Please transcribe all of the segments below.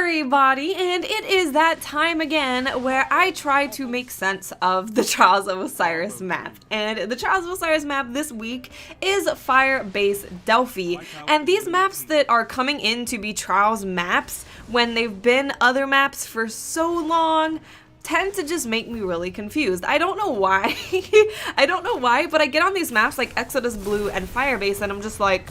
everybody, and it is that time again where I try to make sense of the Trials of Osiris map. And the Trials of Osiris map this week is Firebase Delphi. And these maps that are coming in to be Trials maps when they've been other maps for so long tend to just make me really confused. I don't know why. I don't know why, but I get on these maps like Exodus Blue and Firebase and I'm just like,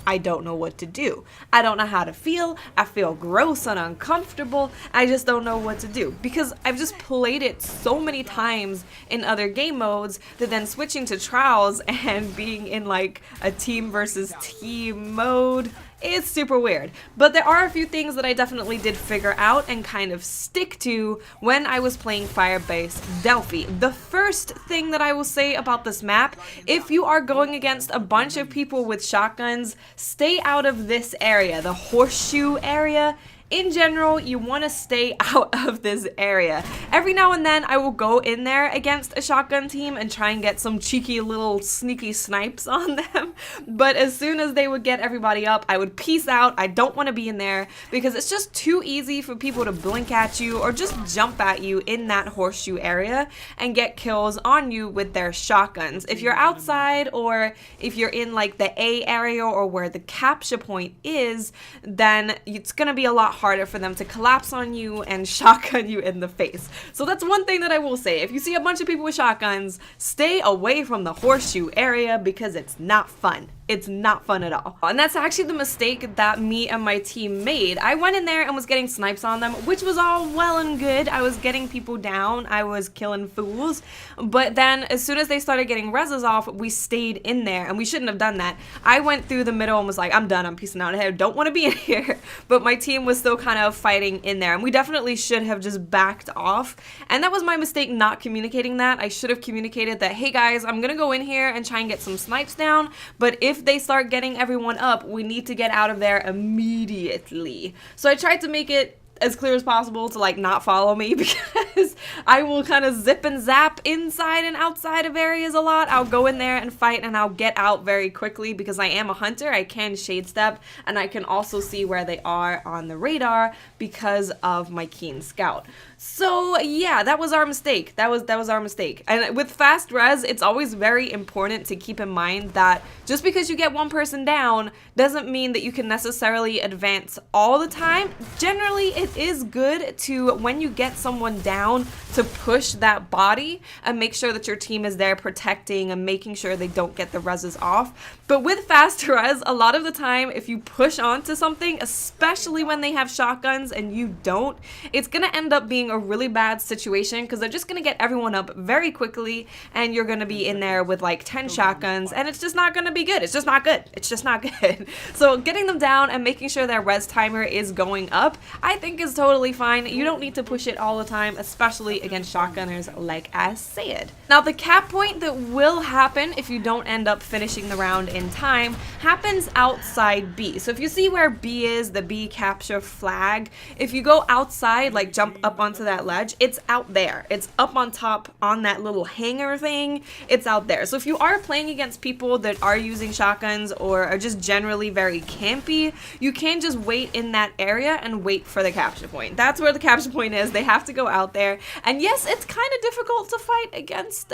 I don't know what to do. I don't know how to feel. I feel gross and uncomfortable. I just don't know what to do because I've just played it so many times in other game modes that then switching to Trials and being in like a team versus team mode, it's super weird. But there are a few things that I definitely did figure out and kind of stick to when I was playing Firebase Delphi. The first thing that I will say about this map, if you are going against a bunch of people with shotguns, stay out of this area, the horseshoe area. In general, you want to stay out of this area. Every now and then I will go in there against a shotgun team and try and get some cheeky little sneaky snipes on them. But as soon as they would get everybody up, I would peace out. I don't want to be in there because it's just too easy for people to blink at you or just jump at you in that horseshoe area and get kills on you with their shotguns. If you're outside or if you're in like the A area or where the capture point is, then it's going to be a lot harder for them to collapse on you and shotgun you in the face. So that's one thing that I will say. If you see a bunch of people with shotguns, stay away from the horseshoe area because it's not fun. It's not fun at all. And that's actually the mistake that me and my team made. I went in there and was getting snipes on them, which was all well and good. I was getting people down. I was killing fools. But then as soon as they started getting reses off, we stayed in there and we shouldn't have done that. I went through the middle and was like, I'm done. I'm peacing out. I don't want to be in here. But my team was still kind of fighting in there and we definitely should have just backed off. And that was my mistake not communicating that. I should have communicated that, hey guys, I'm going to go in here and try and get some snipes down. But if they start getting everyone up, we need to get out of there immediately. So I tried to make it as clear as possible to like not follow me because I will kind of zip and zap inside and outside of areas a lot. I'll go in there and fight and I'll get out very quickly because I am a hunter. I can shade step and I can also see where they are on the radar because of my keen scout. So yeah, that was our mistake. That was our mistake. And with fast res, it's always very important to keep in mind that just because you get one person down doesn't mean that you can necessarily advance all the time. Generally, it is good to, when you get someone down, to push that body and make sure that your team is there protecting and making sure they don't get the reses off. But with fast res, a lot of the time, if you push onto something, especially when they have shotguns and you don't, it's gonna end up being a really bad situation because they're just gonna get everyone up very quickly and you're gonna be in there with like 10 shotguns and it's just not gonna be good. It's just not good. It's just not good. So getting them down and making sure their res timer is going up, I think is totally fine. You don't need to push it all the time, especially against shotgunners like I said. Now the cap point that will happen if you don't end up finishing the round in time happens outside B. So if you see where B is, the B capture flag, if you go outside, like jump up onto that ledge, it's out there. It's up on top on that little hanger thing. It's out there. So if you are playing against people that are using shotguns or are just generally very campy, you can just wait in that area and wait for the capture point. That's where the capture point is. They have to go out there. And yes, it's kind of difficult to fight against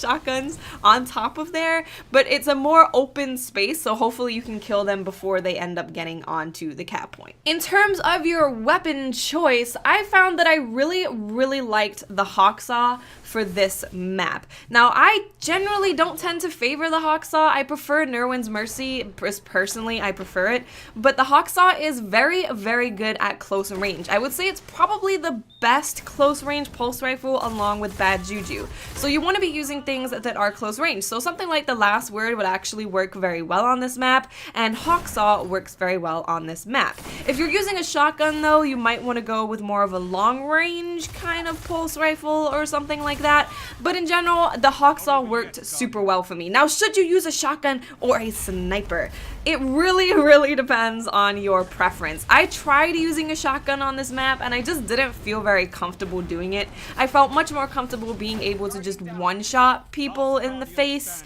shotguns on top of there, but it's a more open space, so hopefully you can kill them before they end up getting onto the cap point. In terms of your weapon choice, I found that I really liked the Hawksaw for this map. Now, I generally don't tend to favor the Hawksaw. I prefer Nerwin's Mercy. Personally, I prefer it. But the Hawksaw is very good at close range. I would say it's probably the best close range pulse rifle along with Bad Juju. So you want to be using things that are close range. So something like the Last Word would actually work very well on this map, and Hawksaw works very well on this map. If you're using a shotgun though, you might want to go with more of a long range kind of pulse rifle or something like that. But in general, the Hawksaw worked super well for me. Now, should you use a shotgun or a sniper? It really depends on your preference. I tried using a shotgun on this map and I just didn't feel very comfortable doing it. I felt much more comfortable being able to just one-shot people in the face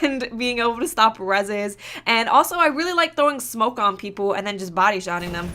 and being able to stop reses. And also I really like throwing smoke on people and then just body shotting them,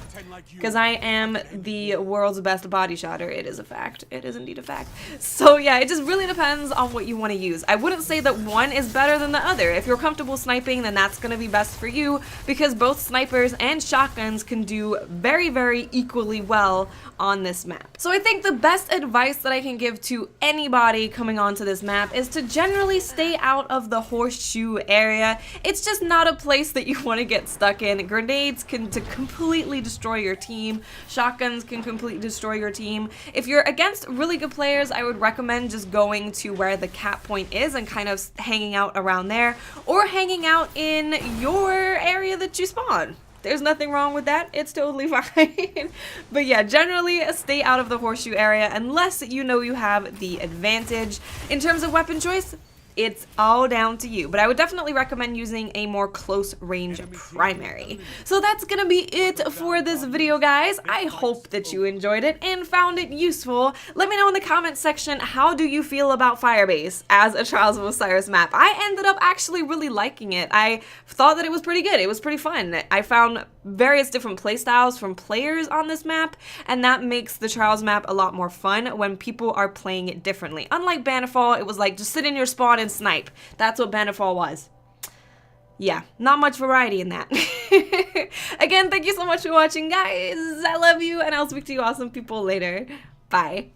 because I am the world's best body shotter. It is a fact. It is indeed a fact. So yeah, it just really depends on what you want to use. I wouldn't say that one is better than the other. If you're comfortable sniping, then that's going to be best for you, because both snipers and shotguns can do very equally well on this map. So I think the best advice that I can give to anybody coming onto this map is to generally stay out of the horseshoe area. It's just not a place that you want to get stuck in. Grenades can completely destroy your team. Shotguns can completely destroy your team. If you're against really good players, I would recommend just going to where the cap point is and kind of hanging out around there, or hanging out in your area that you spawn. There's nothing wrong with that. It's totally fine. But yeah, generally stay out of the horseshoe area unless you know you have the advantage. In terms of weapon choice, it's all down to you, but I would definitely recommend using a more close range primary. So that's gonna be it for this video, guys. I hope that you enjoyed it and found it useful. Let me know in the comment section, how do you feel about Firebase as a Trials of Osiris map? I ended up actually really liking it. I thought that it was pretty good. It was pretty fun. I found various different playstyles from players on this map, and that makes the Trials map a lot more fun when people are playing it differently. Unlike Bannerfall, it was like just sit in your spawn and snipe. That's what Bannerfall was. Yeah, not much variety in that. Again, thank you so much for watching, guys. I love you, and I'll speak to you awesome people later. Bye.